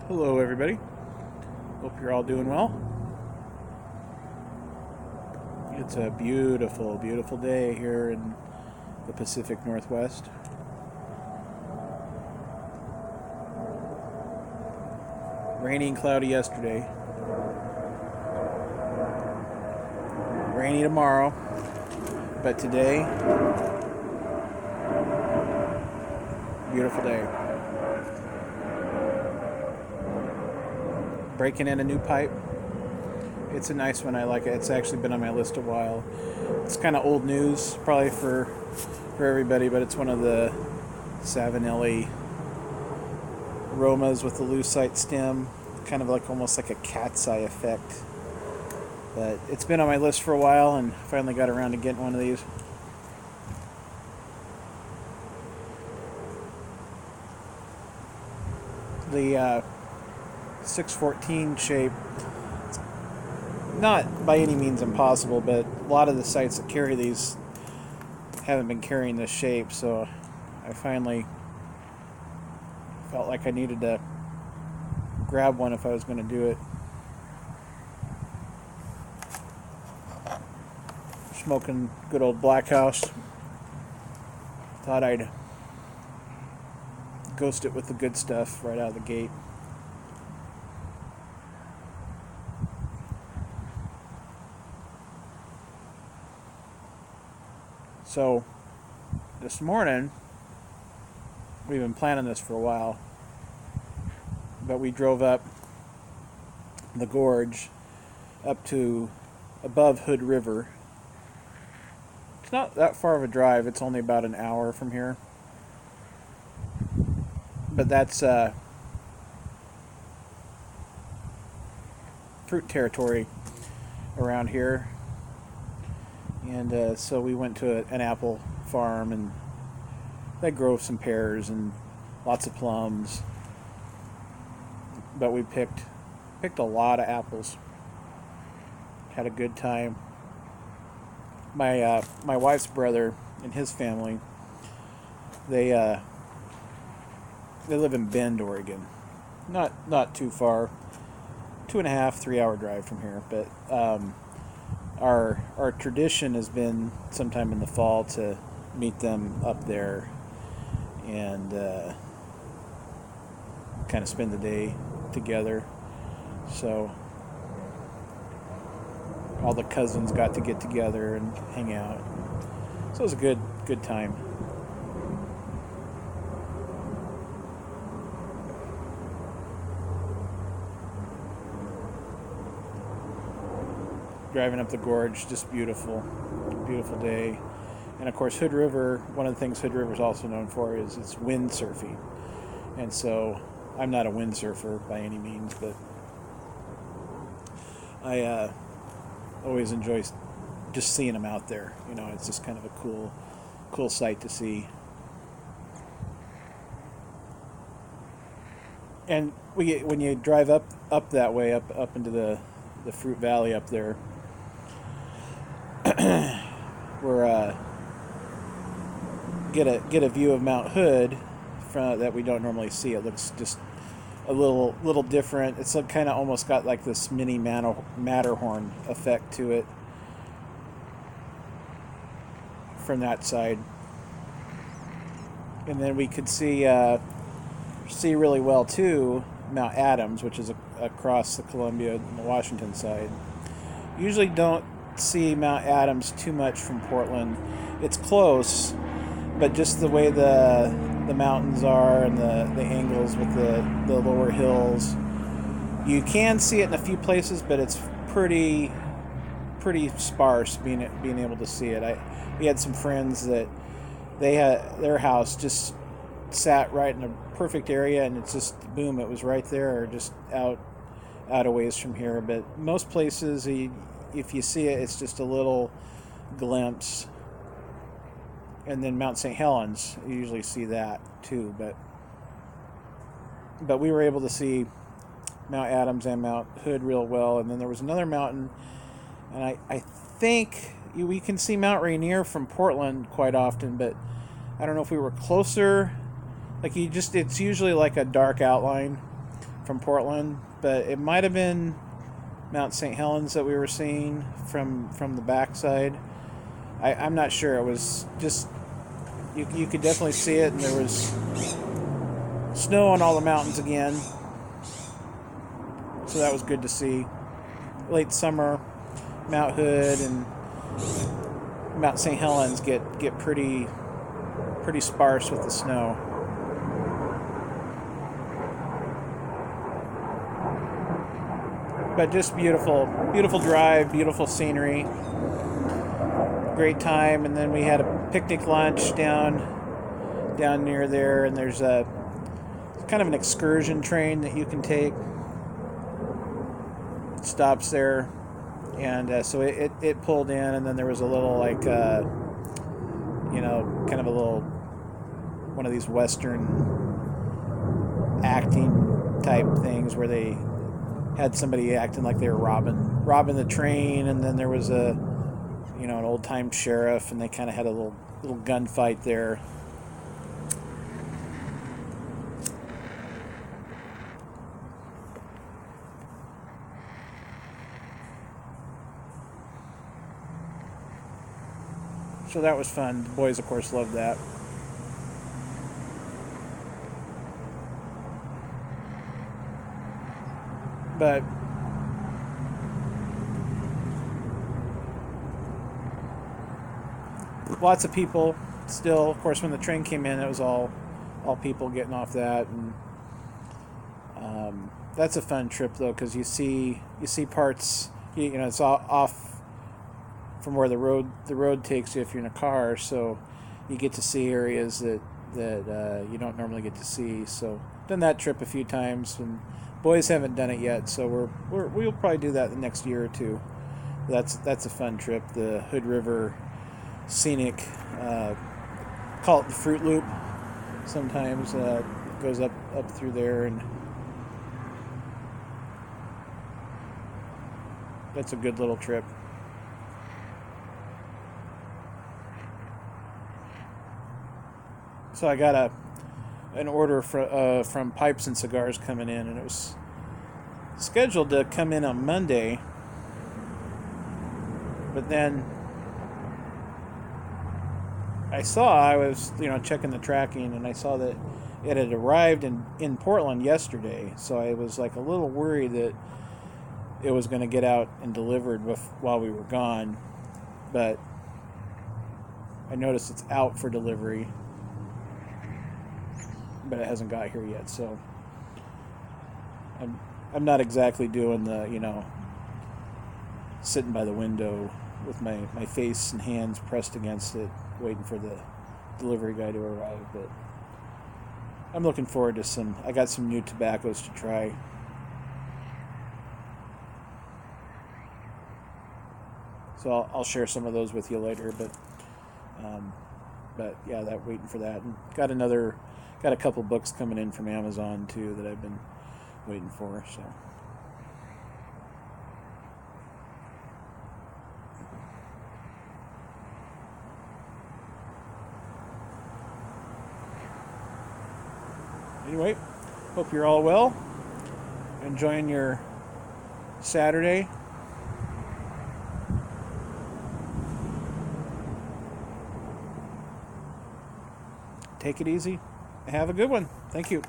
Hello, everybody. Hope you're all doing well. It's a beautiful, beautiful day here in the Pacific Northwest. Rainy and cloudy yesterday. Rainy tomorrow. But today, beautiful day. Breaking in a new pipe. It's a nice one. I like it. It's actually been on my list a while. It's kind of old news, probably for everybody, but it's one of the Savinelli aromas with the lucite stem, kind of like almost like a cat's eye effect. But it's been on my list for a while, and finally got around to getting one of these. The 614 shape, not by any means impossible, but a lot of the sites that carry these haven't been carrying this shape, so I finally felt like I needed to grab one if I was going to do it. Smoking good old Black House. Thought I'd ghost it with the good stuff right out of the gate. So, this morning, we've been planning this for a while, but we drove up the gorge up to above Hood River. It's not that far of a drive, it's only about an hour from here. But that's fruit territory around here. And so we went to an apple farm, and they grow some pears and lots of plums. But we picked a lot of apples. Had a good time. My wife's brother and his family, they live in Bend, Oregon. Not too far, 2.5, 3 hour drive from here. But our tradition has been sometime in the fall to meet them up there and kind of spend the day together. So all the cousins got to get together and hang out. So it was a good time. Driving up the gorge, just beautiful day. And of course, Hood River, one of the things Hood River is also known for is its windsurfing. And so I'm not a windsurfer by any means, but I always enjoy just seeing them out there. You know, it's just kind of a cool sight to see. And when you drive up that way, up into the Fruit Valley up there, we're get a view of Mount Hood that we don't normally see. It looks just a little different. It's kind of almost got like this mini Matterhorn effect to it from that side. And then we could see really well too Mount Adams, which is across the Columbia and the Washington side. Usually don't see Mount Adams too much from Portland. It's close, but just the way the mountains are and the angles with the lower hills, you can see it in a few places, but it's pretty sparse being able to see it. We had some friends that they had their house just sat right in a perfect area, and it's just boom, it was right there, or just out a ways from here. But most places, if you see it, it's just a little glimpse. And then Mount St. Helens, you usually see that too. But we were able to see Mount Adams and Mount Hood real well. And then there was another mountain, and I think we can see Mount Rainier from Portland quite often, but I don't know if we were closer. Like it's usually like a dark outline from Portland, but it might have been Mount St. Helens that we were seeing from the backside. I'm not sure. It was just you could definitely see it, and there was snow on all the mountains again, so that was good to see. Late summer, Mount Hood and Mount St. Helens get pretty sparse with the snow. But just beautiful drive, beautiful scenery, great time. And then we had a picnic lunch down near there, and there's a kind of an excursion train that you can take. It stops there, and so it pulled in, and then there was a little like kind of a little one of these Western acting type things where they had somebody acting like they were robbing the train, and then there was an old time sheriff, and they kind of had a little gunfight there. So that was fun. The boys, of course, loved that. But lots of people still. Of course, when the train came in, it was all people getting off that, and that's a fun trip though, because you see parts. It's off from where the road takes you if you're in a car, so you get to see areas that you don't normally get to see. So done that trip a few times, and boys haven't done it yet, so we'll probably do that the next year or two. That's a fun trip. The Hood River Scenic, call it the Fruit Loop. Sometimes goes up through there, and that's a good little trip. So I got an order from Pipes and Cigars coming in, and it was scheduled to come in on Monday, but then I was checking the tracking, and I saw that it had arrived in Portland yesterday, so I was like a little worried that it was going to get out and delivered while we were gone, but I noticed it's out for delivery, but it hasn't got here yet. So I'm not exactly doing the sitting by the window with my face and hands pressed against it waiting for the delivery guy to arrive, but I'm looking forward to I got some new tobaccos to try. So I'll share some of those with you later, but yeah, waiting for that, and got a couple books coming in from Amazon too that I've been waiting for. So anyway, hope you're all well, enjoying your Saturday. Take it easy. Have a good one. Thank you.